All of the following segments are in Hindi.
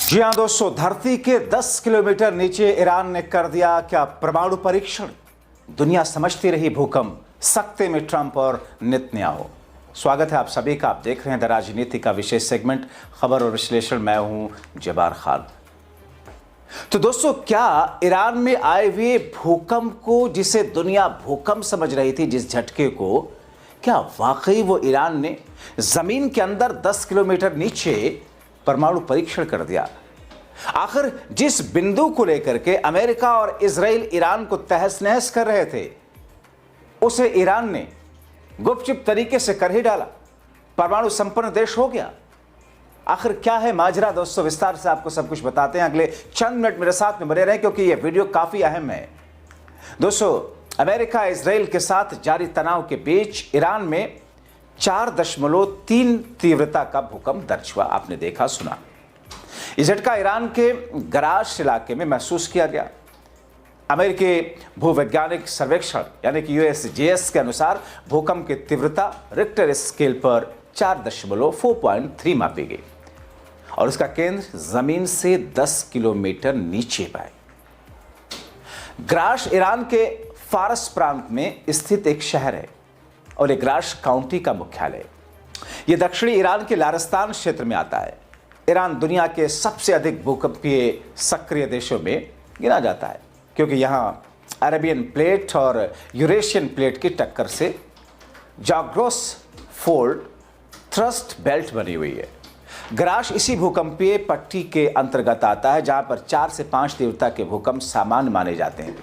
जी हाँ दोस्तों, धरती के 10 किलोमीटर नीचे ईरान ने कर दिया क्या परमाणु परीक्षण। दुनिया समझती रही भूकंप, सकते में ट्रंप और नेतन्याहू। स्वागत है आप सभी का। आप देख रहे हैं द राजनीति का विशेष सेगमेंट खबर और विश्लेषण। मैं हूं जबार खान। तो दोस्तों, क्या ईरान में आए हुए भूकंप को, जिसे दुनिया भूकंप समझ रही थी, जिस झटके को, क्या वाकई वो ईरान ने जमीन के अंदर 10 किलोमीटर नीचे परमाणु परीक्षण कर दिया? आखिर जिस बिंदु को लेकर के अमेरिका और इजराइल ईरान को तहस नहस कर रहे थे, उसे ईरान ने गुपचुप तरीके से कर ही डाला। परमाणु संपन्न देश हो गया। आखिर क्या है माजरा दोस्तों, विस्तार से आपको सब कुछ बताते हैं। अगले चंद मिनट मेरे साथ में बने रहें, क्योंकि यह वीडियो काफी अहम है। दोस्तों, अमेरिका इजराइल के साथ जारी तनाव के बीच ईरान में 4.3 तीव्रता का भूकंप दर्ज हुआ। आपने देखा सुना। यह झटका ईरान के गराश इलाके में महसूस किया गया। अमेरिकी भूवैज्ञानिक सर्वेक्षण यानी कि USGS के अनुसार भूकंप की तीव्रता रिक्टर स्केल पर 4.3 मापी गई और उसका केंद्र जमीन से 10 किलोमीटर नीचे पाए। ग्राश ईरान के फारस प्रांत में स्थित एक शहर है और एक ग्राश काउंटी का मुख्यालय। यह दक्षिणी ईरान के लारिस्तान क्षेत्र में आता है। ईरान दुनिया के सबसे अधिक भूकंपीय सक्रिय देशों में गिना जाता है, क्योंकि यहां अरेबियन प्लेट और यूरेशियन प्लेट की टक्कर से जाग्रोस फोल्ड थ्रस्ट बेल्ट बनी हुई है। ग्राश इसी भूकंपीय पट्टी के अंतर्गत आता है, जहां पर 4 से 5 तीव्रता के भूकंप सामान्य माने जाते हैं।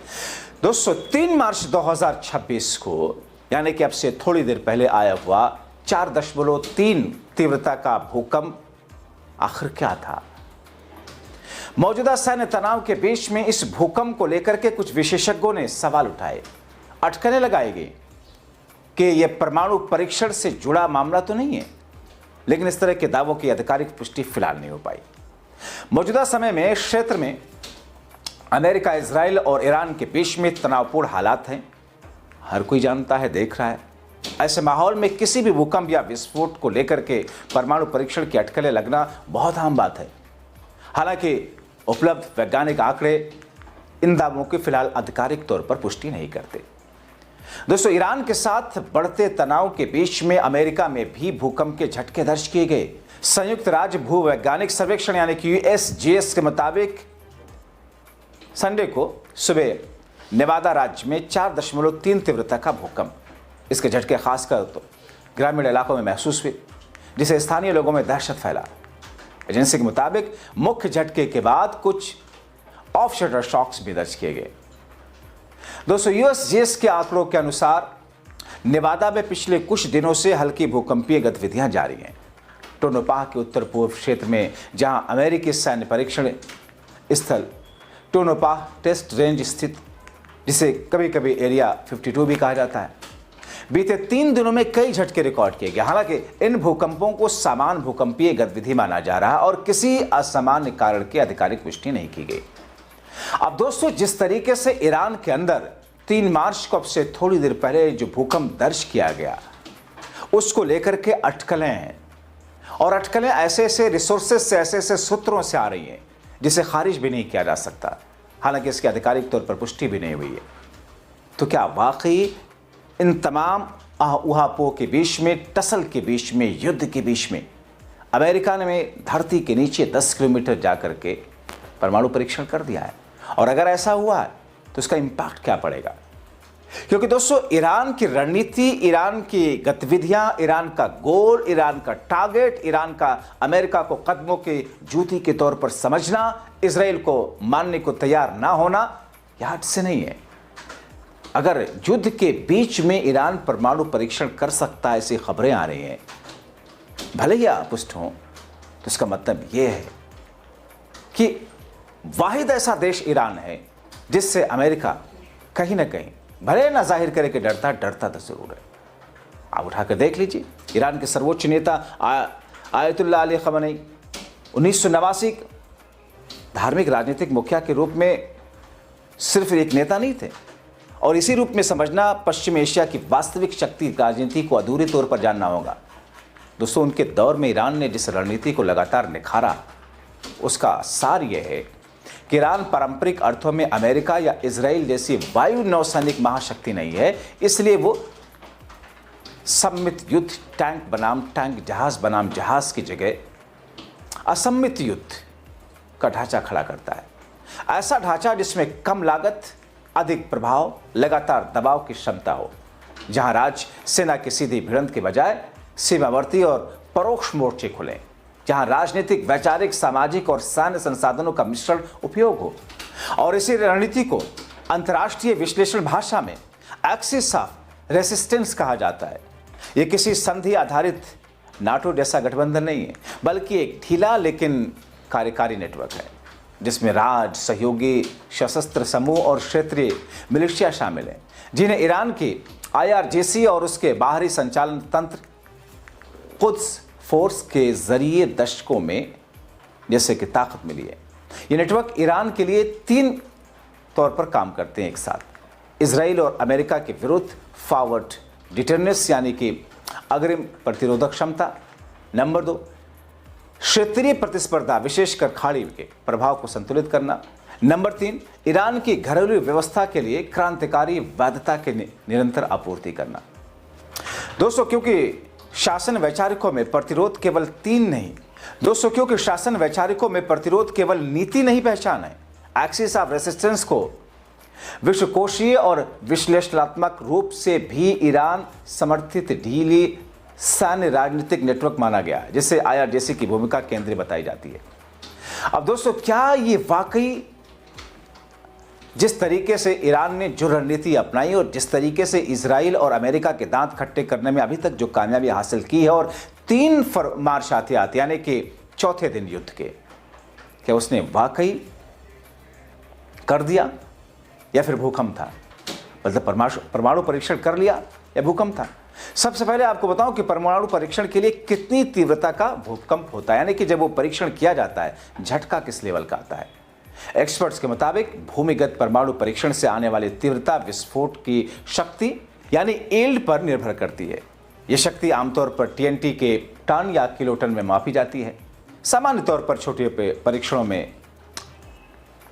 दोस्तों, 3 मार्च 2026 को, यानी कि अब से थोड़ी देर पहले आया हुआ 4.3 तीव्रता का भूकंप आखिर क्या था? मौजूदा सैन्य तनाव के बीच में इस भूकंप को लेकर के कुछ विशेषज्ञों ने सवाल उठाए, अटकलें लगाई गई कि यह परमाणु परीक्षण से जुड़ा मामला तो नहीं है, लेकिन इस तरह के दावों की आधिकारिक पुष्टि फिलहाल नहीं हो पाई। मौजूदा समय में क्षेत्र में अमेरिका, इजराइल और ईरान के बीच में तनावपूर्ण हालात हैं। हर कोई जानता है, देख रहा है। ऐसे माहौल में किसी भी भूकंप या विस्फोट को लेकर के परमाणु परीक्षण की अटकलें लगना बहुत आम बात है। हालांकि उपलब्ध वैज्ञानिक आंकड़े इन दावों की फिलहाल आधिकारिक तौर पर पुष्टि नहीं करते। दोस्तों, ईरान के साथ बढ़ते तनाव के बीच में अमेरिका में भी भूकंप के झटके दर्ज किए गए। संयुक्त राज्य भूवैज्ञानिक सर्वेक्षण यानी कि USGS के मुताबिक संडे को सुबह नेवादा राज्य में 4.3 तीव्रता का भूकंप, इसके झटके खासकर तो ग्रामीण इलाकों में महसूस हुए, जिससे स्थानीय लोगों में दहशत फैला। एजेंसी के मुताबिक मुख्य झटके के बाद कुछ ऑफ शटर शॉक्स भी दर्ज किए गए। दोस्तों, USGS के आंकड़ों के अनुसार नेवादा में पिछले कुछ दिनों से हल्की भूकंपीय गतिविधियां जारी हैं। टोनोपाह के उत्तर पूर्व क्षेत्र में, जहां अमेरिकी सैन्य परीक्षण स्थल टोनोपाह टेस्ट रेंज स्थित, जिसे कभी कभी एरिया 52 भी कहा जाता है, बीते 3 दिनों में कई झटके रिकॉर्ड किए गए। हालांकि इन भूकंपों को सामान्य भूकंपीय गतिविधि माना जा रहा है और किसी असामान्य कारण की आधिकारिक पुष्टि नहीं की गई। अब दोस्तों, जिस तरीके से ईरान के अंदर 3 मार्च को, अब से थोड़ी देर पहले जो भूकंप दर्ज किया गया, उसको लेकर के अटकलें हैं, और अटकलें ऐसे ऐसे रिसोर्सेज से, ऐसे ऐसे सूत्रों से आ रही हैं जिसे खारिज भी नहीं किया जा सकता। हालांकि इसकी आधिकारिक तौर पर पुष्टि भी नहीं हुई है। तो क्या वाकई इन तमाम ऊहापोह के बीच में, टसल के बीच में, युद्ध के बीच में अमेरिका ने धरती के नीचे 10 किलोमीटर जाकर के परमाणु परीक्षण कर दिया है? और अगर ऐसा हुआ है तो इसका इंपैक्ट क्या पड़ेगा? क्योंकि दोस्तों, ईरान की रणनीति, ईरान की गतिविधियां, ईरान का गोल, ईरान का टारगेट, ईरान का अमेरिका को कदमों के जूती के तौर पर समझना, इजराइल को मानने को तैयार ना होना, यह हद से नहीं है। अगर युद्ध के बीच में ईरान परमाणु परीक्षण कर सकता है, ऐसी खबरें आ रही हैं, भले ही अपुष्ट हों, तो इसका मतलब यह है कि वाहिद ऐसा देश ईरान है जिससे अमेरिका कहीं ना कहीं, भले ना जाहिर करे कि डरता तो जरूर है। आप उठाकर देख लीजिए, ईरान के सर्वोच्च नेता आयतुल्लाह अली खमेनी 1989 धार्मिक राजनीतिक मुखिया के रूप में सिर्फ एक नेता नहीं थे, और इसी रूप में समझना पश्चिम एशिया की वास्तविक शक्ति राजनीति को अधूरे तौर पर जानना होगा। दोस्तों, उनके दौर में ईरान ने जिस रणनीति को लगातार निखारा, उसका सार यह है कि ईरान पारंपरिक अर्थों में अमेरिका या इजराइल जैसी वायु नौसैनिक महाशक्ति नहीं है, इसलिए वो सम्मित युद्ध टैंक बनाम टैंक, जहाज बनाम जहाज की जगह असम्मित युद्ध का ढांचा खड़ा करता है। ऐसा ढांचा जिसमें कम लागत, अधिक प्रभाव, लगातार दबाव की क्षमता हो, जहां राज्य सेना की सीधी भिड़ंत के बजाय सीमावर्ती और परोक्ष मोर्चे खुले, जहां राजनीतिक, वैचारिक, सामाजिक और सैन्य संसाधनों का मिश्रण उपयोग हो। और इसी रणनीति को अंतर्राष्ट्रीय विश्लेषण भाषा में एक्सिस ऑफ रेसिस्टेंस कहा जाता है। यह किसी संधि आधारित नाटो जैसा गठबंधन नहीं है, बल्कि एक ढीला लेकिन कार्यकारी नेटवर्क है, जिसमें राज्य, सहयोगी, सशस्त्र समूह और क्षेत्रीय मिलिशिया शामिल हैं, जिन्हें ईरान की IRGC और उसके बाहरी संचालन तंत्र कुद्स फोर्स के जरिए दशकों में जैसे कि ताकत मिली है। ये नेटवर्क ईरान के लिए 3 तौर पर काम करते हैं एक साथ। इजराइल और अमेरिका के विरुद्ध फॉरवर्ड डिटरनेंस यानी कि अग्रिम प्रतिरोधक क्षमता। नंबर 2, क्षेत्रीय प्रतिस्पर्धा, विशेषकर खाड़ी के प्रभाव को संतुलित करना। नंबर 3, ईरान की घरेलू व्यवस्था के लिए क्रांतिकारी वैधता के निरंतर आपूर्ति करना। दोस्तों, क्योंकि शासन वैचारिकों में प्रतिरोध केवल केवल नीति नहीं पहचान है, एक्सिस ऑफ रेसिस्टेंस को विश्वकोशीय और विश्लेषणात्मक रूप से भी ईरान समर्थित ढीली सैन्य राजनीतिक नेटवर्क माना गया है, जिससे IRGC की भूमिका केंद्रीय बताई जाती है। अब दोस्तों, क्या ये वाकई जिस तरीके से ईरान ने जो रणनीति अपनाई और जिस तरीके से इजराइल और अमेरिका के दांत खट्टे करने में अभी तक जो कामयाबी हासिल की है, और 3 मार्च आते यानी कि चौथे दिन युद्ध के, क्या उसने वाकई कर दिया या फिर भूकंप था? मतलब परमाणु परीक्षण कर लिया या भूकंप था? सबसे पहले आपको बताऊं कि परमाणु परीक्षण के लिए कितनी तीव्रता का भूकंप होता है, यानी कि जब वो परीक्षण किया जाता है झटका किस लेवल का आता है। एक्सपर्ट्स के मुताबिक भूमिगत परमाणु परीक्षण से आने वाली तीव्रता विस्फोट की शक्ति यानी यील्ड पर निर्भर करती है। यह शक्ति आमतौर पर TNT के टन या किलोटन में मापी जाती है। सामान्य तौर पर छोटे परीक्षणों में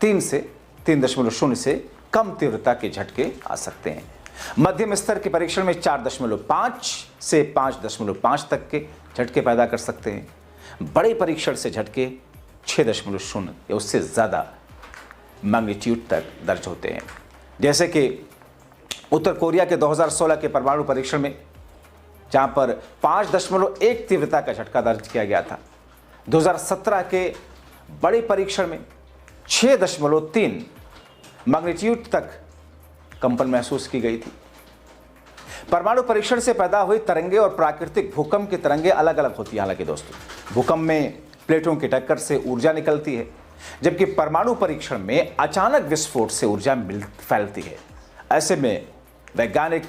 3 से 3.0 से कम तीव्रता के झटके आ सकते हैं। मध्यम स्तर के परीक्षण में 4.5 से 5.5 तक के झटके पैदा कर सकते हैं। बड़े परीक्षण से झटके 6.0 या उससे ज़्यादा मैग्नीट्यूड तक दर्ज होते हैं। जैसे कि उत्तर कोरिया के 2016 के परमाणु परीक्षण में, जहां पर 5.1 तीव्रता का झटका दर्ज किया गया था। 2017 के बड़े परीक्षण में 6.3 मैग्नीट्यूड तक कंपन महसूस की गई थी। परमाणु परीक्षण से पैदा हुई तरंगे और प्राकृतिक भूकंप की तरंगे अलग अलग होती है। हालांकि दोस्तों, भूकंप में प्लेटों की टक्कर से ऊर्जा निकलती है, जबकि परमाणु परीक्षण में अचानक विस्फोट से ऊर्जा फैलती है। ऐसे में वैज्ञानिक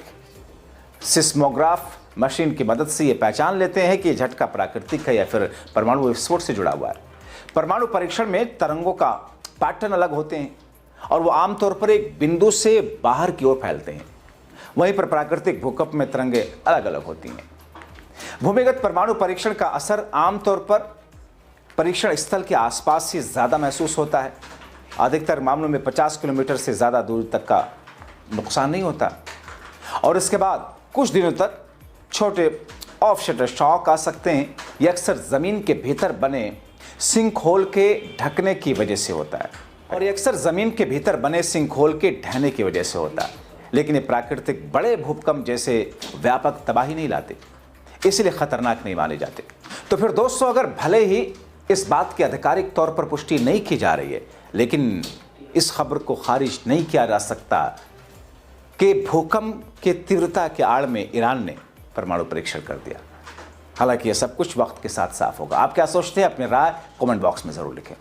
सिस्मोग्राफ मशीन की मदद से ये पहचान लेते हैं कि झटका प्राकृतिक है या फिर परमाणु विस्फोट से जुड़ा हुआ है। परमाणु परीक्षण में तरंगों का पैटर्न अलग होते हैं और वो आमतौर पर एक बिंदु से बाहर की ओर फैलते हैं। वहीं पर प्राकृतिक भूकंप में तरंगे अलग अलग होती हैं। भूमिगत परमाणु परीक्षण का असर आमतौर पर परीक्षण स्थल के आसपास ही ज़्यादा महसूस होता है। अधिकतर मामलों में 50 किलोमीटर से ज़्यादा दूरी तक का नुकसान नहीं होता, और इसके बाद कुछ दिनों तक छोटे ऑफशटर शॉक आ सकते हैं। यह अक्सर ज़मीन के भीतर बने सिंक होल के ढकने की वजह से होता है, और ये अक्सर ज़मीन के भीतर बने सिंक होल के ढहने की वजह से होता है। लेकिन ये प्राकृतिक बड़े भूकंप जैसे व्यापक तबाही नहीं लाते, इसलिए खतरनाक नहीं माने जाते। तो फिर दोस्तों, अगर भले ही इस बात की आधिकारिक तौर पर पुष्टि नहीं की जा रही है, लेकिन इस खबर को खारिज नहीं किया जा सकता कि भूकंप की तीव्रता के आड़ में ईरान ने परमाणु परीक्षण कर दिया। हालांकि यह सब कुछ वक्त के साथ साफ होगा। आप क्या सोचते हैं? अपनी राय कमेंट बॉक्स में ज़रूर लिखें।